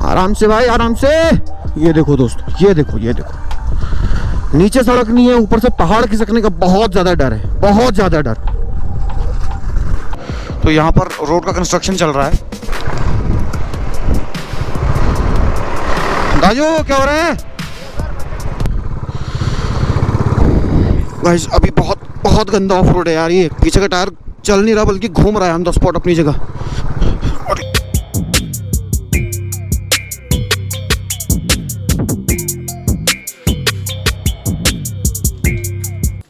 आराम से भाई, आराम से। ये देखो दोस्तों, ये देखो, ये देखो, नीचे सड़क नहीं है, ऊपर से पहाड़ खिसकने का बहुत ज्यादा डर है, बहुत ज्यादा डर। तो यहाँ पर रोड का कंस्ट्रक्शन चल रहा है। दाजू क्या हो रहा है गाइस? अभी बहुत बहुत गंदा ऑफ रोड है यार। ये पीछे का टायर चल नहीं रहा बल्कि घूम रहा है ऑन द स्पॉट अपनी जगह।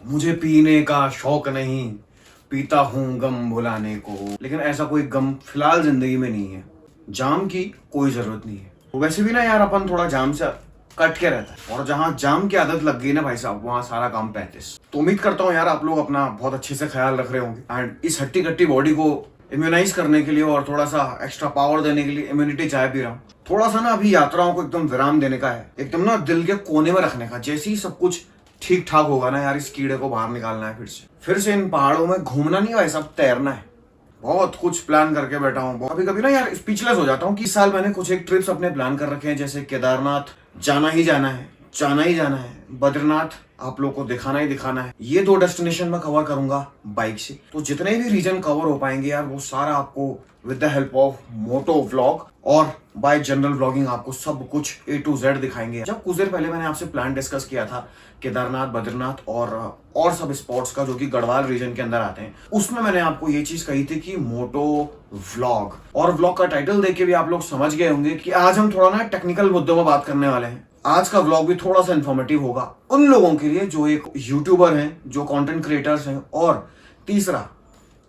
मुझे पीने का शौक नहीं, पीता हूँ गम भुलाने को, लेकिन ऐसा कोई गम फिलहाल जिंदगी में नहीं है। जाम की कोई जरूरत नहीं है। वैसे भी ना यार अपन थोड़ा जाम से कट के रहता है, और जहाँ जाम की आदत लग गई ना भाई साहब, वहाँ सारा काम 35। तो उम्मीद करता हूँ यार आप लोग अपना बहुत अच्छे से ख्याल रख रहे होंगे, एंड इस हट्टी कट्टी बॉडी को इम्यूनाइज करने के लिए और थोड़ा सा एक्स्ट्रा पावर देने के लिए इम्यूनिटी चाय पी रहा हूँ। थोड़ा सा ना अभी यात्राओं को एकदम विराम देने का है, एकदम ना दिल के कोने में रखने का। जैसे ही सब कुछ ठीक ठाक होगा ना यार, इस कीड़े को बाहर निकालना है, फिर से इन पहाड़ों में घूमना नहीं भाई साहब, तैरना है। बहुत कुछ प्लान करके बैठा हूँ। कभी कभी ना यार स्पीचलेस हो जाता हूँ कि इस साल मैंने कुछ एक ट्रिप्स अपने प्लान कर रखे हैं, जैसे केदारनाथ जाना ही जाना है, जाना ही जाना है, बद्रीनाथ आप लोग को दिखाना ही दिखाना है। ये 2 डेस्टिनेशन में कवर करूंगा बाइक से। तो जितने भी रीजन कवर हो पाएंगे यार, वो सारा आपको with the help of moto vlog और बाय जनरल व्लॉगिंग आपको सब कुछ A to Z दिखाएंगे। जब कुछ देर पहले मैंने आपसे प्लान डिस्कस किया था केदारनाथ, बद्रीनाथ और सब स्पॉट्स का जो कि गढ़वाल रीजन के अंदर आते हैं, उसमें मैंने आपको ये चीज कही थी कि मोटो व्लॉग। और व्लॉग का टाइटल देख के भी आप लोग समझ गए होंगे कि आज हम थोड़ा ना टेक्निकल मुद्दों में बात करने वाले हैं। आज का व्लॉग भी थोड़ा सा इन्फॉर्मेटिव होगा उन लोगों के लिए जो एक यूट्यूबर हैं, जो कंटेंट क्रिएटर्स हैं, और तीसरा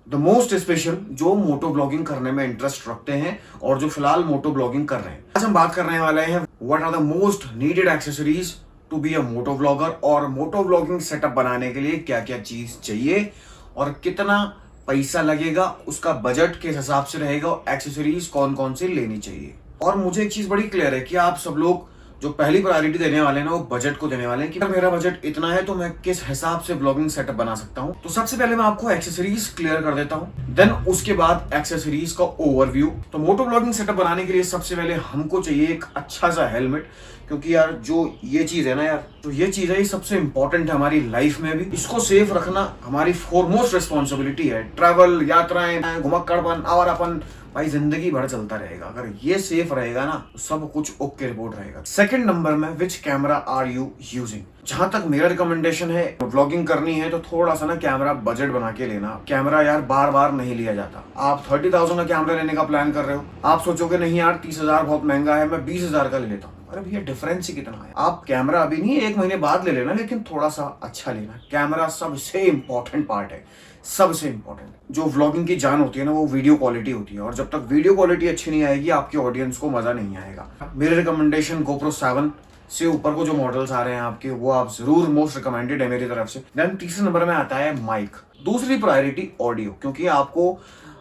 द मोस्ट स्पेशल जो मोटो ब्लॉगिंग करने में इंटरेस्ट रखते हैं और जो फिलहाल मोटो ब्लॉगिंग कर रहे हैं। आज हम बात करने वाले हैं what are the most needed accessories to be a moto blogger, और मोटो ब्लॉगिंग सेटअप बनाने के लिए क्या क्या चीज चाहिए और कितना पैसा लगेगा, उसका बजट किस हिसाब से रहेगा, और एक्सेसरीज कौन कौन सी लेनी चाहिए। और मुझे एक चीज बड़ी क्लियर है कि आप सब लोग जो पहली प्रायोरिटी देने वाले हैं ना, वो बजट को देने वाले हैं कि मेरा बजट इतना है तो मैं किस हिसाब से ब्लॉगिंग सेटअप बना सकता हूं। तो सबसे पहले मैं आपको एक्सेसरीज क्लियर कर देता हूं, देन उसके बाद एक्सेसरीज का ओवरव्यू। तो मोटो ब्लॉगिंग सेटअप बनाने के लिए सबसे पहले हमको चाहिए एक अच्छा सा हेलमेट, क्योंकि यार जो ये चीज है ना यार, तो ये चीज है, ये सबसे इंपॉर्टेंट है हमारी लाइफ में भी। इसको सेफ रखना हमारी फोरमोस्ट रिस्पॉन्सिबिलिटी है। ट्रैवल, यात्राएं, घुमक्कड़पन, आवारापन भाई जिंदगी भर चलता रहेगा। अगर ये सेफ रहेगा ना तो सब कुछ ओके रिपोर्ट रहेगा। सेकंड नंबर में विच कैमरा आर यू यूजिंग। जहां तक मेरा रिकमेंडेशन है, व्लॉगिंग करनी है तो थोड़ा सा ना कैमरा बजट बना के लेना। कैमरा यार बार बार नहीं लिया जाता। आप 30,000 का कैमरा लेने का प्लान कर रहे हो, आप सोचोगे नहीं यार 30,000 बहुत महंगा है, मैं 20,000 का ले लेता हूँ। अरे भैया डिफरेंस ही कितना है। आप कैमरा अभी नहीं 1 महीने बाद ले लेना, लेकिन थोड़ा सा अच्छा लेना। कैमरा सबसे इंपॉर्टेंट पार्ट है, सबसे इंपॉर्टेंट। जो व्लॉगिंग की जान होती है ना, वो वीडियो क्वालिटी होती है, और जब तक वीडियो क्वालिटी अच्छी नहीं आएगी आपके ऑडियंस को मजा नहीं आएगा। मेरे रिकमेंडेशन GoPro 7 से ऊपर को जो मॉडल्स आ रहे हैं आपके, वो आप जरूर मोस्ट रिकमेंडेड है मेरी तरफ से। देन तीसरे नंबर में आता है माइक। दूसरी प्रायोरिटी ऑडियो, क्योंकि आपको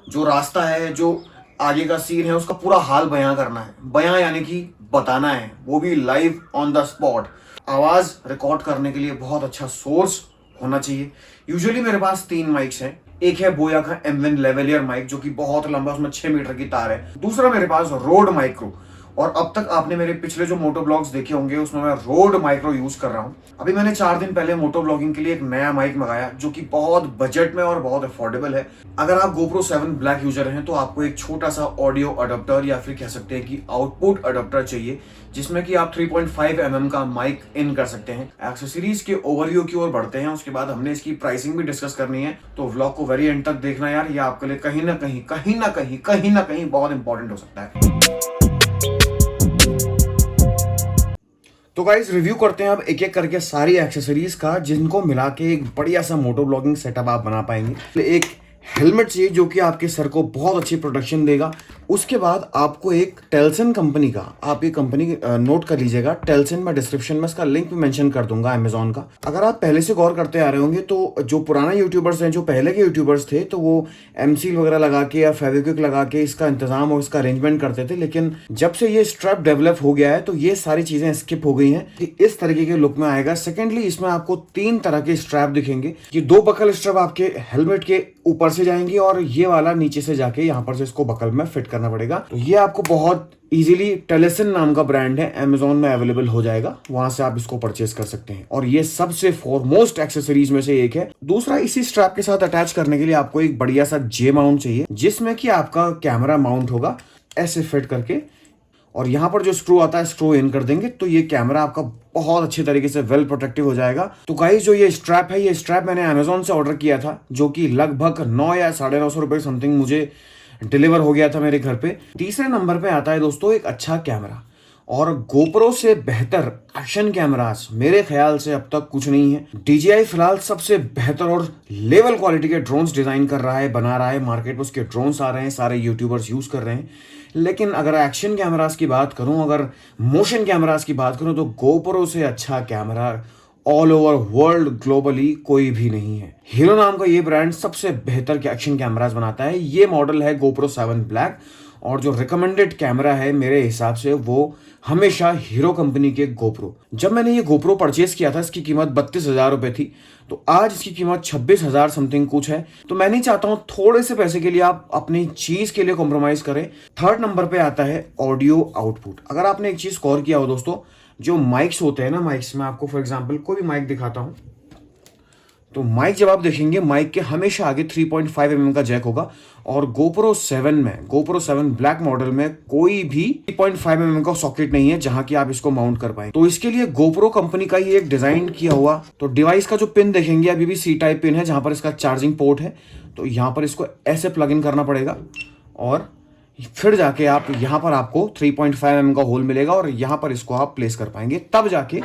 जो रास्ता है, जो आगे का सीन है, उसका पूरा हाल बयां करना है। बयां यानी कि बताना है, वो भी लाइव ऑन द स्पॉट। आवाज रिकॉर्ड करने के लिए बहुत अच्छा सोर्स होना चाहिए। यूजुअली मेरे पास 3 माइक्स हैं। एक है बोया का M1 लेवलियर माइक, जो कि बहुत लंबा, उसमें 6 मीटर की तार है। दूसरा मेरे पास रोड माइक्रो, और अब तक आपने मेरे पिछले जो मोटो ब्लॉग्स देखे होंगे उसमें मैं रोड माइक्रो यूज कर रहा हूँ। अभी मैंने 4 दिन पहले मोटो ब्लॉगिंग के लिए एक नया माइक मंगाया, जो कि बहुत बजट में और बहुत अफोर्डेबल है। अगर आप GoPro 7 ब्लैक यूजर हैं तो आपको एक छोटा सा ऑडियो अडोप्टर, या फिर कह सकते हैं कि आउटपुट अडोप्टर चाहिए, जिसमें कि आप 3.5 mm का माइक इन कर सकते हैं। एक्सेसरीज के ओवरव्यू की ओर बढ़ते हैं, उसके बाद हमने इसकी प्राइसिंग भी डिस्कस करनी है। तो व्लॉग को वेरी एंड तक देखना यार, ये आपके लिए कहीं ना कहीं बहुत इंपॉर्टेंट हो सकता है। तो गाइस रिव्यू करते हैं अब एक एक करके सारी एक्सेसरीज का, जिनको मिला के एक बढ़िया सा मोटो ब्लॉगिंग सेटअप आप बना पाएंगे। एक हेलमेट चाहिए जो कि आपके सर को बहुत अच्छी प्रोटेक्शन देगा। उसके बाद आपको एक टेल्सन कंपनी का, आप ये कंपनी नोट कर लीजिएगा, टेल्सन में डिस्क्रिप्शन में इसका लिंक भी मेंशन कर दूंगा अमेजोन का। अगर आप पहले से गौर करते आ रहे होंगे तो जो पुराने यूट्यूबर्स हैं, जो पहले के यूट्यूबर्स थे, तो वो एमसील वगैरह लगा के या फेविक्विक लगा के इसका इंतजाम और इसका अरेंजमेंट करते थे। लेकिन जब से ये स्ट्रैप डेवलप हो गया है तो ये सारी चीजें स्किप हो गई हैं। इस तरीके के लुक में आएगा। सेकेंडली इसमें आपको 3 तरह के स्ट्रैप दिखेंगे। ये 2 बकल स्ट्रैप आपके हेलमेट के ऊपर से जाएंगी और ये वाला नीचे से जाके यहाँ पर से इसको बकल में फिट करना पड़ेगा। तो ये आपको बहुत इजीली टेलेसन नाम का ब्रांड है, अमेजोन में अवेलेबल हो जाएगा, वहां से आप इसको परचेज कर सकते हैं। और ये सबसे फॉरमोस्ट एक्सेसरीज में से एक है। दूसरा, इसी स्ट्रैप के साथ अटैच करने के लिए आपको एक बढ़िया सा जे माउंट चाहिए, जिसमें कि आपका कैमरा माउंट होगा ऐसे फिट करके, और यहाँ पर जो स्क्रू आता है स्क्रू इन कर देंगे तो ये कैमरा आपका बहुत अच्छे तरीके से वेल प्रोटेक्टिव हो जाएगा। तो गाइस जो ये स्ट्रैप है, ये स्ट्रैप मैंने अमेजोन से ऑर्डर किया था, जो कि लगभग 9 या 950 रुपए समथिंग मुझे डिलीवर हो गया था मेरे घर पे। तीसरे नंबर पे आता है दोस्तों एक अच्छा कैमरा, और गोप्रो से बेहतर एक्शन कैमरास मेरे ख्याल से अब तक कुछ नहीं है। DJI फिलहाल सबसे बेहतर और लेवल क्वालिटी के ड्रोन्स डिजाइन कर रहा है, बना रहा है, मार्केट में उसके ड्रोन्स आ रहे हैं, सारे यूट्यूबर्स यूज कर रहे हैं। लेकिन अगर एक्शन कैमरास की बात करूं, अगर मोशन कैमरास की बात करूं, तो गोप्रो से अच्छा camera all over world globally कोई भी नहीं है। हीरो नाम का ये ब्रांड सबसे बेहतर एक्शन कैमरास बनाता है। ये मॉडल है GoPro 7 ब्लैक, और जो रिकमेंडेड कैमरा है मेरे हिसाब से वो हमेशा हीरो कंपनी के GoPro। जब मैंने ये GoPro परचेज किया था, इसकी कीमत 32,000 रुपए थी, तो आज इसकी कीमत 26,000 समथिंग कुछ है। तो मैं नहीं चाहता हूं थोड़े से पैसे के लिए आप अपनी चीज के लिए कॉम्प्रोमाइज करें। थर्ड नंबर पे आता है ऑडियो आउटपुट। अगर आपने एक चीज गौर किया हो दोस्तों, जो माइक्स होते हैं ना, माइक्स में आपको फॉर एग्जांपल कोई भी माइक दिखाता हूं, तो माइक जब आप देखेंगे, माइक के हमेशा आगे 3.5 mm का जैक होगा, और GoPro 7 में, GoPro 7 ब्लैक मॉडल में कोई भी 3.5 mm का सॉकेट नहीं है जहां कि आप इसको माउंट कर पाए। तो इसके लिए GoPro कंपनी का ही एक डिजाइन किया हुआ। तो डिवाइस का जो पिन देखेंगे अभी भी C टाइप पिन है, जहां पर इसका चार्जिंग पोर्ट है। तो यहाँ पर इसको ऐसे प्लग इन करना पड़ेगा, और फिर जाके आप यहाँ पर आपको 3.5 mm का होल मिलेगा, और यहाँ पर इसको आप प्लेस कर पाएंगे, तब जाके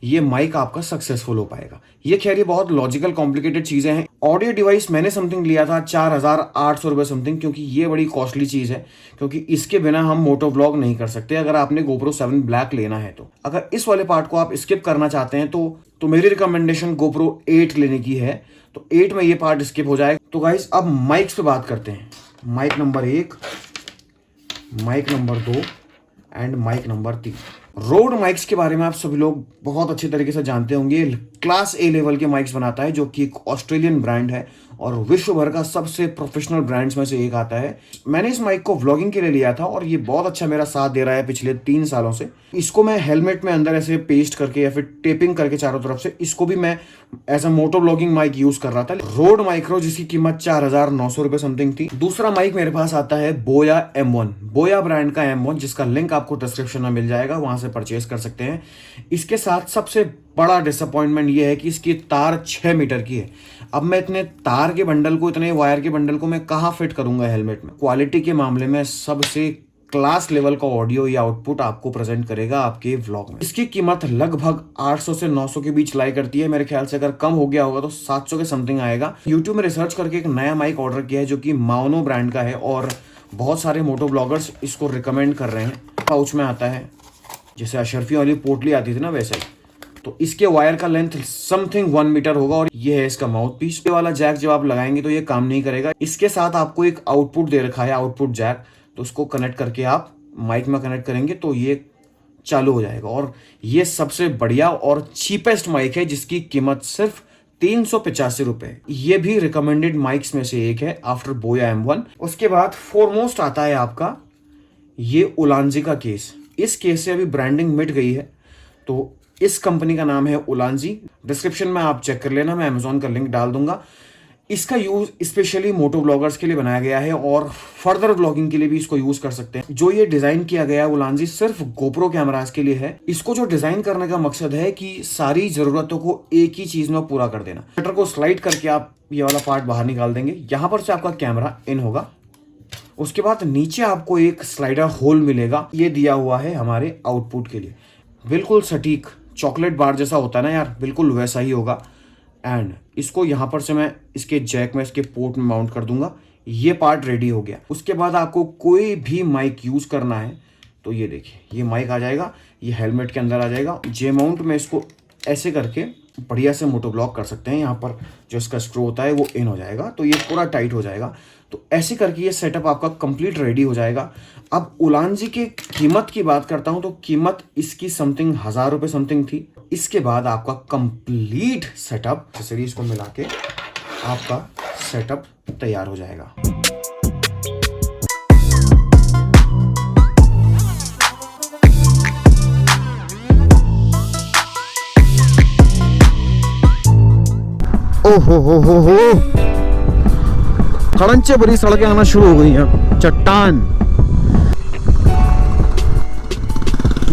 ये माइक आपका सक्सेसफुल हो पाएगा। ये खैर ये बहुत लॉजिकल कॉम्प्लिकेटेड चीजें हैं। ऑडियो डिवाइस मैंने समथिंग लिया था 4,800 रुपए समथिंग, क्योंकि ये बड़ी कॉस्टली चीज है, क्योंकि इसके बिना हम मोटो व्लॉग नहीं कर सकते अगर आपने GoPro 7 ब्लैक लेना है। तो अगर इस वाले पार्ट को आप स्किप करना चाहते हैं तो मेरी रिकमेंडेशन GoPro 8 लेने की है। तो 8 में ये पार्ट स्किप हो जाएगा। तो गाइस अब माइक्स पे बात करते हैं। Mic number 1, mic number 2 and mic number 3। Rode mics के बारे में आप सभी लोग बहुत अच्छे तरीके से जानते होंगे। क्लास A लेवल के माइक्स बनाता है, जो कि एक ऑस्ट्रेलियन ब्रांड है और विश्व भर का सबसे प्रोफेशनल ब्रांड्स में से एक आता है। मैंने इस माइक को व्लॉगिंग के लिए लिया था, और ये बहुत अच्छा मेरा साथ दे रहा है पिछले 3 सालों से। इसको मैं हेलमेट में अंदर ऐसे पेस्ट करके या फिर टेपिंग करके चारों तरफ से, इसको भी मैं as a moto vlogging mic use कर रहा था। रोड माइक्रो, जिसकी कीमत 4,900 रुपए समथिंग थी। दूसरा माइक मेरे पास आता है बोया M1, बोया ब्रांड का M1, जिसका लिंक आपको डिस्क्रिप्शन में मिल जाएगा, वहां से परचेज कर सकते हैं। इसके साथ सबसे बड़ा डिसअपॉइंटमेंट ये है कि इसकी तार 6 मीटर की है। अब मैं इतने तार के बंडल को, इतने वायर के बंडल को मैं कहाँ फिट करूंगा हेलमेट में। क्वालिटी के मामले में सबसे क्लास लेवल का ऑडियो या आउटपुट आपको प्रेजेंट करेगा आपके व्लॉग में। इसकी कीमत लगभग 800 से 900 के बीच लाई करती है। मेरे ख्याल से अगर कम हो गया होगा तो 700 के समथिंग आएगा। यूट्यूब में रिसर्च करके एक नया माइक ऑर्डर किया है, जो कि माउनो ब्रांड का है, और बहुत सारे मोटो ब्लॉगर्स इसको रिकमेंड कर रहे हैं। पाउच में आता है, जैसे अशरफी वाली पोटली आती थी ना, वैसे। तो इसके वायर का लेंथ समथिंग 1 मीटर होगा, और ये है इसका माउथ पीस। ये वाला जैक जब आप लगाएंगे तो ये काम नहीं करेगा। इसके साथ आपको एक आउटपुट दे रखा है, आउटपुट जैक, तो उसको कनेक्ट करके आप माइक में कनेक्ट करेंगे तो ये चालू हो जाएगा। और ये सबसे बढ़िया और चीपेस्ट माइक है, जिसकी कीमत सिर्फ 385 रुपए। ये भी रिकमेंडेड माइक्स में से एक है आफ्टर बोया M1। उसके बाद फोरमोस्ट आता है आपका ये उलांजी का केस। इस केस से अभी ब्रांडिंग मिट गई है, तो इस कंपनी का नाम है उलांजी। डिस्क्रिप्शन में आप चेक कर लेना, मैं अमेजोन का लिंक डाल दूंगा। इसका यूज स्पेशली मोटो ब्लॉगर्स के लिए बनाया गया है, और फर्दर ब्लॉगिंग के लिए भी इसको यूज कर सकते हैं। जो ये डिजाइन किया गया है उलांजी सिर्फ GoPro कैमरास के लिए है। इसको जो डिजाइन करने का मकसद है कि सारी जरूरतों को एक ही चीज में पूरा कर देना। शटर को स्लाइड करके आप ये वाला पार्ट बाहर निकाल देंगे, यहाँ पर से आपका कैमरा इन होगा। उसके बाद नीचे आपको एक स्लाइडर होल मिलेगा, ये दिया हुआ है हमारे आउटपुट के लिए। बिल्कुल सटीक चॉकलेट बार जैसा होता है ना यार, बिल्कुल वैसा ही होगा। एंड इसको यहाँ पर से मैं इसके जैक में, इसके पोर्ट में माउंट कर दूंगा। ये पार्ट रेडी हो गया। उसके बाद आपको कोई भी माइक यूज करना है तो ये देखिए, ये माइक आ जाएगा, ये हेलमेट के अंदर आ जाएगा। जे माउंट में इसको ऐसे करके बढ़िया से मोटो ब्लॉक कर सकते हैं। यहाँ पर जो इसका स्क्रू होता है वो इन हो जाएगा, तो ये पूरा टाइट हो जाएगा। तो ऐसे करके ये सेटअप आपका कंप्लीट रेडी हो जाएगा। अब उलांजी की कीमत की बात करता हूं, तो कीमत इसकी समथिंग 1,000 रुपए समथिंग थी। इसके बाद आपका कंप्लीट सेटअप एक्सेसरीज को मिला के आपका सेटअप तैयार हो जाएगा। ओहो हो खड़ंचे भरी सड़कें आना शुरू हो गई हैं। चट्टान,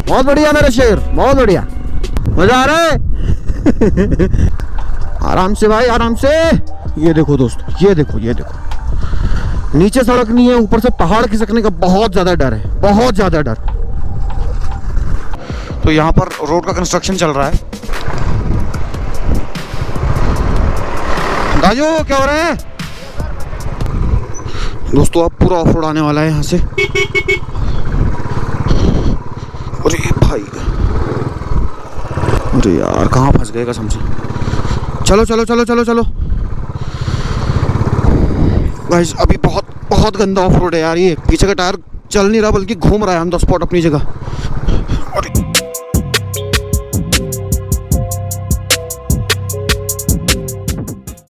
बहुत बढ़िया मेरे शेर, बहुत बढ़िया, मजा आ रहा है। आराम से भाई, आराम से। ये देखो दोस्तों, ये देखो, ये देखो, नीचे सड़क नहीं है, ऊपर से पहाड़ खिसकने का बहुत ज्यादा डर है, बहुत ज्यादा डर। तो यहाँ पर रोड का कंस्ट्रक्शन चल रहा है। राजू क्या हो रहा है दोस्तों? अब पूरा ऑफ रोड आने वाला है यहाँ से। अरे भाई, अरे यार कहाँ फंस गए कसम से। चलो चलो चलो चलो चलो गाइस, अभी बहुत बहुत गंदा ऑफ रोड है यार। ये पीछे का टायर चल नहीं रहा बल्कि घूम रहा है ऑन द स्पॉट अपनी जगह।